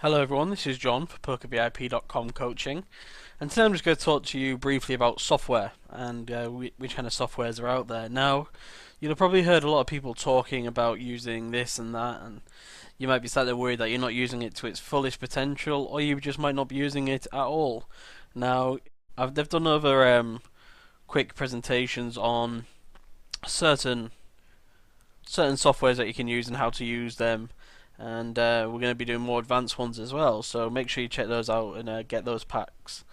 Hello everyone, this is John for PokerVIP.com coaching, and today I'm just going to talk to you briefly about software and which kind of softwares are out there. Now, you'll have probably heard a lot of people talking about using this and that, and you might be slightly worried that you're not using it to its fullest potential, or you just might not be using it at all. Now, they've done other quick presentations on certain softwares that you can use and how to use them, and we're going to be doing more advanced ones as well, so make sure you check those out and get those packs.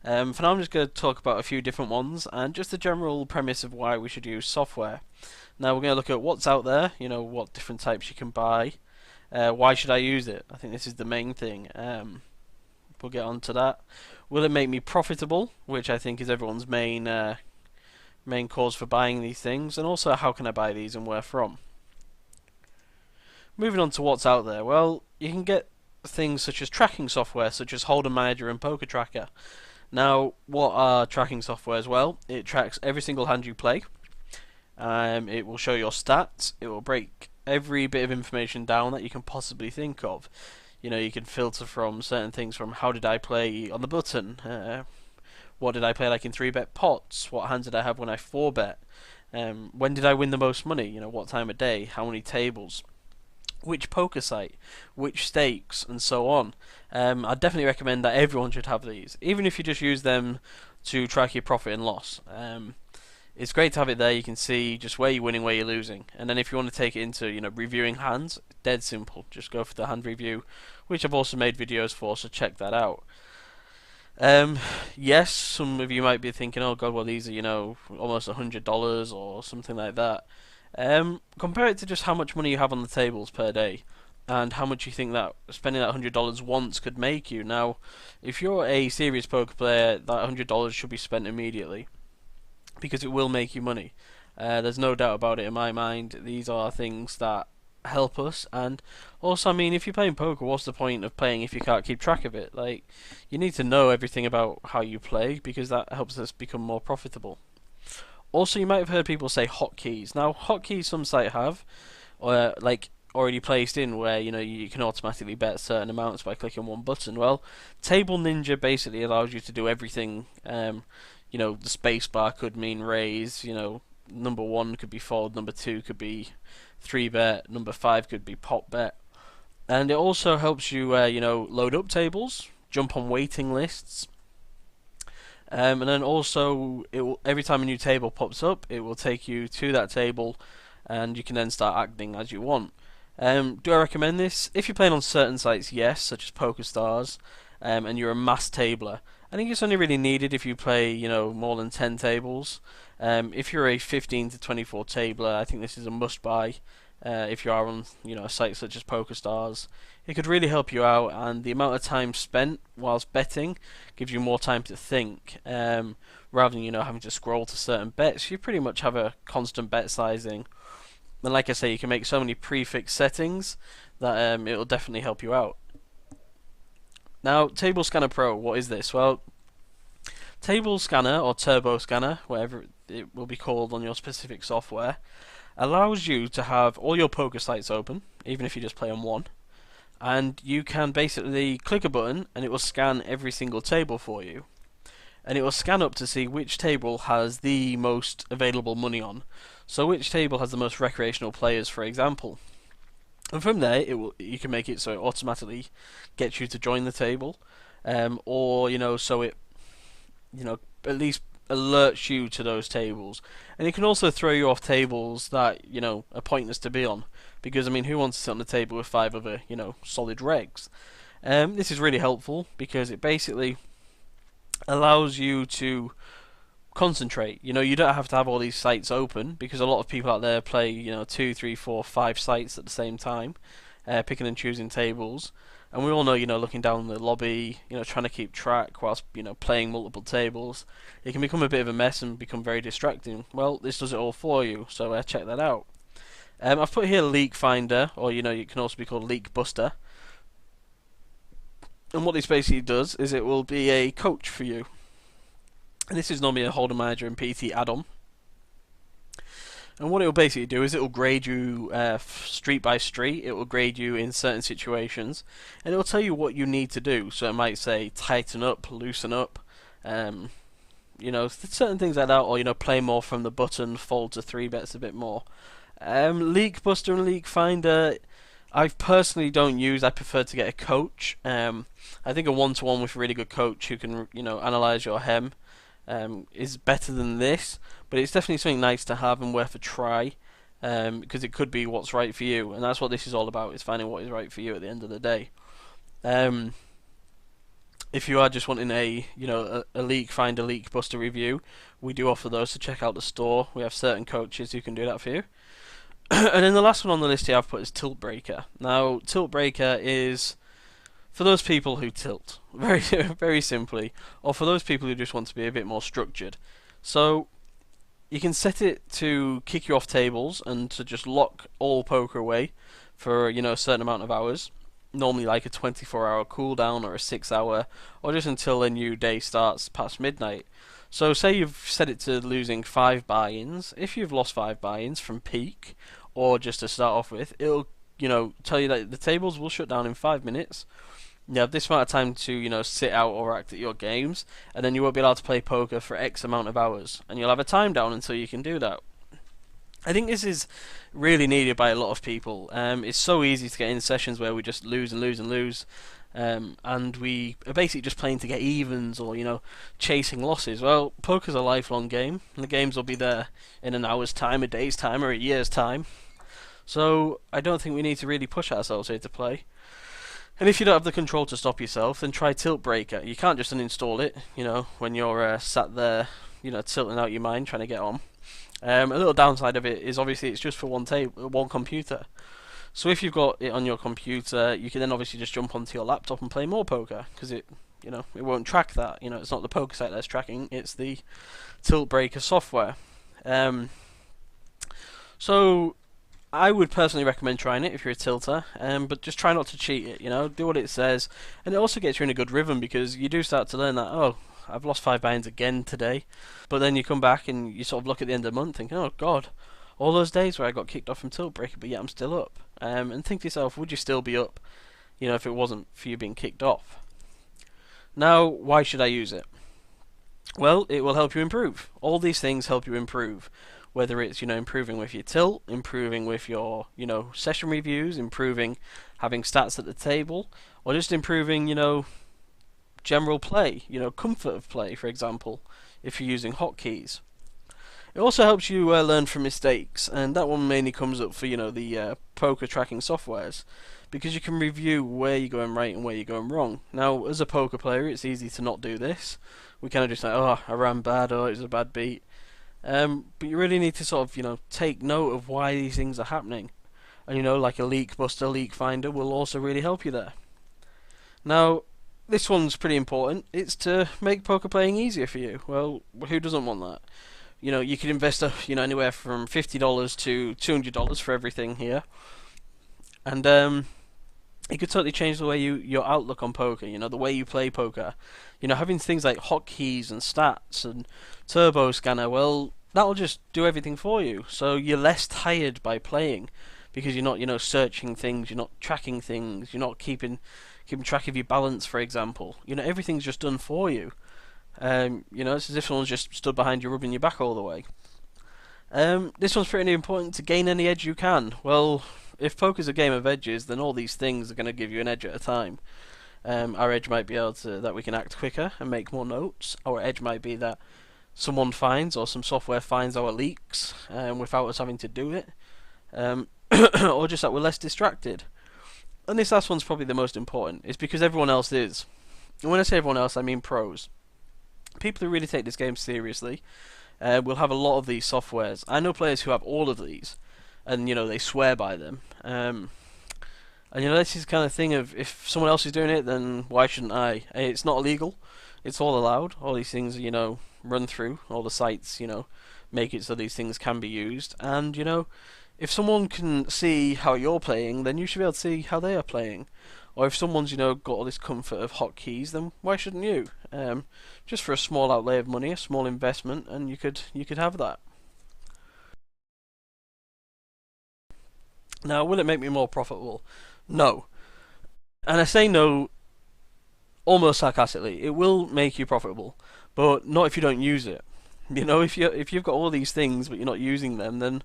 For now I'm just going to talk about a few different ones and just the general premise of why we should use software. Now we're going to look at what's out there, what different types you can buy, why should I use it. I think this is the main thing. We'll get on to that. Will it make me profitable, which I think is everyone's main cause for buying these things, and also how can I buy these and where from. Moving on to what's out there, well, you can get things such as tracking software, such as Holder Manager and Poker Tracker. Now, what are tracking softwares? Well, it tracks every single hand you play. It will show your stats. It will break every bit of information down that you can possibly think of. You can filter from certain things from how did I play on the button, what did I play like in 3-bet pots, what hands did I have when I 4-bet, when did I win the most money, what time of day, how many tables, which poker site, which stakes, and so on. I'd definitely recommend that everyone should have these, even if you just use them to track your profit and loss. It's great to have it there. You can see just where you're winning, where you're losing, and then if you want to take it into reviewing hands, dead simple. Just go for the hand review, which I've also made videos for, so check that out. Yes, some of you might be thinking, oh god, well these are almost $100 or something like that. Compare it to just how much money you have on the tables per day, and how much you think that spending that $100 once could make you. Now, if you're a serious poker player, that $100 should be spent immediately, because it will make you money. There's no doubt about it in my mind. These are things that help us, and also, I mean, if you're playing poker, what's the point of playing if you can't keep track of it? Like, you need to know everything about how you play, because that helps us become more profitable. Also, you might have heard people say hotkeys. Now, hotkeys some sites have, or like already placed in, where you can automatically bet certain amounts by clicking one button. Well, Table Ninja basically allows you to do everything. The spacebar could mean raise. Number 1 could be fold, number 2 could be 3-bet, number 5 could be pot bet, and it also helps you load up tables, jump on waiting lists. And then also, every time a new table pops up, it will take you to that table, and you can then start acting as you want. Do I recommend this? If you're playing on certain sites, yes, such as PokerStars, and you're a mass tabler. I think it's only really needed if you play, more than 10 tables. If you're a 15 to 24 tabler, I think this is a must-buy. If you are on, a site such as PokerStars, it could really help you out, and the amount of time spent whilst betting gives you more time to think, rather than having to scroll to certain bets. You pretty much have a constant bet sizing, and like I say, you can make so many prefix settings that it will definitely help you out. Now, Table Scanner Pro, what is this? Well, Table Scanner, or Turbo Scanner, whatever it will be called on your specific software, allows you to have all your poker sites open, even if you just play on one, and you can basically click a button and it will scan every single table for you, and it will scan up to see which table has the most available money on, so which table has the most recreational players, for example. And from there, you can make it so it automatically gets you to join the table, or so it at least alerts you to those tables. And it can also throw you off tables that are pointless to be on, because I mean, who wants to sit on the table with 5 other solid regs? This is really helpful because it basically allows you to concentrate. You don't have to have all these sites open, because a lot of people out there play 2, 3, 4, 5 sites at the same time, picking and choosing tables. And we all know, looking down the lobby, trying to keep track whilst, playing multiple tables, it can become a bit of a mess and become very distracting. Well, this does it all for you, so check that out. I've put here Leak Finder, or, it can also be called Leak Buster. And what this basically does is it will be a coach for you. And this is normally a Holder Manager and PT add-on. And what it will basically do is it will grade you street by street. It will grade you in certain situations, and it will tell you what you need to do. So it might say tighten up, loosen up, um, certain things like that, or play more from the button, fold to three bets a bit more. Leak Buster and Leak Finder, I personally don't use. I prefer to get a coach. I think a one-to-one with a really good coach who can analyze your hem is better than this, but it's definitely something nice to have and worth a try, because it could be what's right for you, and that's what this is all about, is finding what is right for you at the end of the day. Um, if you are just wanting a leak finder, leak buster review, we do offer those, to check out the store. We have certain coaches who can do that for you. And then the last one on the list here I've put is Tilt Breaker. Now, Tilt Breaker is for those people who tilt, very very simply, or for those people who just want to be a bit more structured. So you can set it to kick you off tables and to just lock all poker away for a certain amount of hours. Normally like a 24-hour cooldown or a 6-hour, or just until a new day starts past midnight. So say you've set it to losing 5 buy-ins. If you've lost 5 buy-ins from peak, or just to start off with, it'll tell you that the tables will shut down in 5 minutes. You have this amount of time to sit out or act at your games, and then you won't be allowed to play poker for X amount of hours, and you'll have a time down until you can do that. I think this is really needed by a lot of people. It's so easy to get in sessions where we just lose and lose and lose, and we are basically just playing to get evens or chasing losses. Well, poker's a lifelong game, and the games will be there in an hour's time, a day's time, or a year's time. So I don't think we need to really push ourselves here to play. And if you don't have the control to stop yourself, then try Tilt Breaker. You can't just uninstall it, when you're sat there, tilting out your mind trying to get on. A little downside of it is obviously it's just for one computer. So if you've got it on your computer, you can then obviously just jump onto your laptop and play more poker, because it won't track that. It's not the poker site that's tracking; it's the Tilt Breaker software. So I would personally recommend trying it if you're a tilter, but just try not to cheat it, do what it says, and it also gets you in a good rhythm, because you do start to learn that, oh, I've lost 5 buy-ins again today, but then you come back and you sort of look at the end of the month thinking, oh god, all those days where I got kicked off from Tilt Breaker, but yet I'm still up, and think to yourself, would you still be up, if it wasn't for you being kicked off? Now, why should I use it? Well, it will help you improve. All these things help you improve. Whether it's improving with your tilt, improving with your session reviews, improving having stats at the table, or just improving general play, comfort of play, for example, if you're using hotkeys. It also helps you learn from mistakes, and that one mainly comes up for the poker tracking softwares, because you can review where you're going right and where you're going wrong. Now, as a poker player, it's easy to not do this. We kind of just like, oh, I ran bad, or it was a bad beat. But you really need to sort of take note of why these things are happening, and like a leak buster, leak finder will also really help you there. Now, this one's pretty important. It's to make poker playing easier for you. Well, who doesn't want that? You could invest anywhere from $50 to $200 for everything here, and it could totally change the way your outlook on poker. The way you play poker. Having things like hotkeys and stats and turbo scanner. Well, that'll just do everything for you. So you're less tired by playing, because you're not searching things, you're not tracking things, you're not keeping track of your balance, for example. Everything's just done for you. It's as if someone's just stood behind you rubbing your back all the way. This one's pretty important to gain any edge you can. Well, if poker's a game of edges, then all these things are going to give you an edge at a time. Our edge might be that we can act quicker and make more notes. Our edge might be that someone finds, or some software finds, our leaks without us having to do it, or just that we're less distracted. And this last one's probably the most important. It's because everyone else is. And when I say everyone else, I mean pros. People who really take this game seriously will have a lot of these softwares. I know players who have all of these, and they swear by them. And this is the kind of thing of, if someone else is doing it, then why shouldn't I? It's not illegal. It's all allowed. All these things are, run through. All the sites, make it so these things can be used. And, if someone can see how you're playing, then you should be able to see how they are playing. Or if someone's, got all this comfort of hotkeys, then why shouldn't you? Just for a small outlay of money, a small investment, and you could have that. Now, will it make me more profitable? No. And I say no almost sarcastically. It will make you profitable, but not if you don't use it. If you've got all these things but you're not using them, then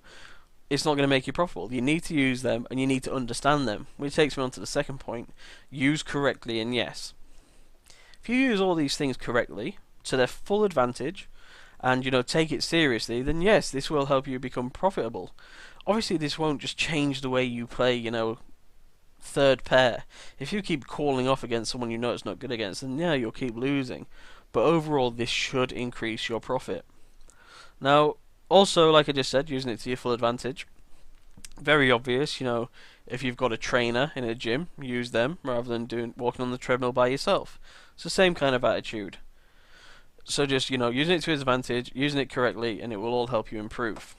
it's not going to make you profitable. You need to use them and you need to understand them. Which takes me on to the second point: use correctly. And yes, if you use all these things correctly to their full advantage, and take it seriously, then yes, this will help you become profitable. Obviously, this won't just change the way you play, third pair. If you keep calling off against someone you know it's not good against, then yeah, you'll keep losing. But overall, this should increase your profit. Now, also, like I just said, using it to your full advantage. Very obvious, if you've got a trainer in a gym, use them rather than walking on the treadmill by yourself. It's the same kind of attitude. So just, using it to its advantage, using it correctly, and it will all help you improve.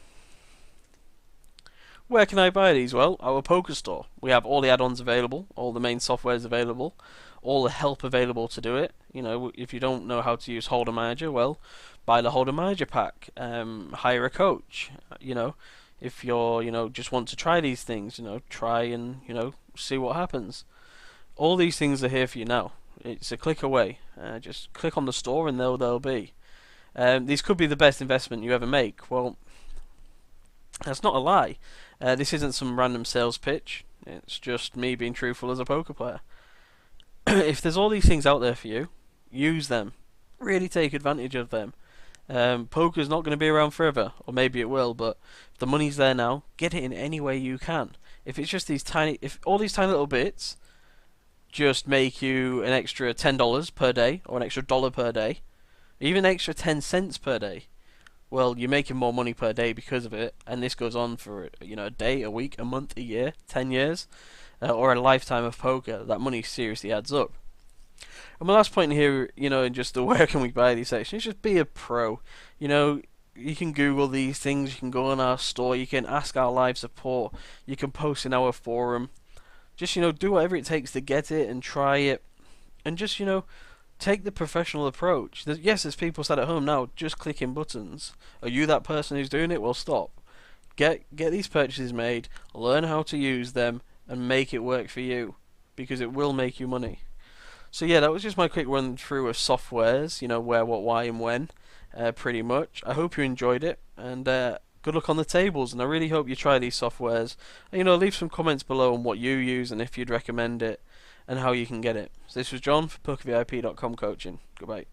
Where can I buy these? Well, our poker store. We have all the add-ons available, all the main softwares available, all the help available to do it. If you don't know how to use Holder Manager, well, buy the Holder Manager pack. Hire a coach. If you're, just want to try these things, try and, see what happens. All these things are here for you now. It's a click away. Just click on the store and they'll be. These could be the best investment you ever make. Well, that's not a lie. This isn't some random sales pitch. It's just me being truthful as a poker player. If there's all these things out there for you, use them. Really take advantage of them. Poker's not going to be around forever, or maybe it will, but if the money's there now, get it in any way you can. If it's just if all these tiny little bits just make you an extra $10 per day, or an extra dollar per day, even an extra 10 cents per day, well, you're making more money per day because of it, and this goes on for a day, a week, a month, a year, 10 years, or a lifetime of poker. That money seriously adds up. And my last point here, in just the where can we buy these sections, just be a pro. You can Google these things, you can go on our store, you can ask our live support, you can post in our forum. Just, do whatever it takes to get it and try it. And just, take the professional approach. Yes, there's people sat at home now just clicking buttons. Are you that person who's doing it? Well, stop. Get these purchases made, learn how to use them, and make it work for you. Because it will make you money. So yeah, that was just my quick run through of softwares, where, what, why, and when, pretty much. I hope you enjoyed it, and good luck on the tables, and I really hope you try these softwares. And, leave some comments below on what you use and if you'd recommend it, and how you can get it. So this was John for PokerVIP.com coaching. Goodbye.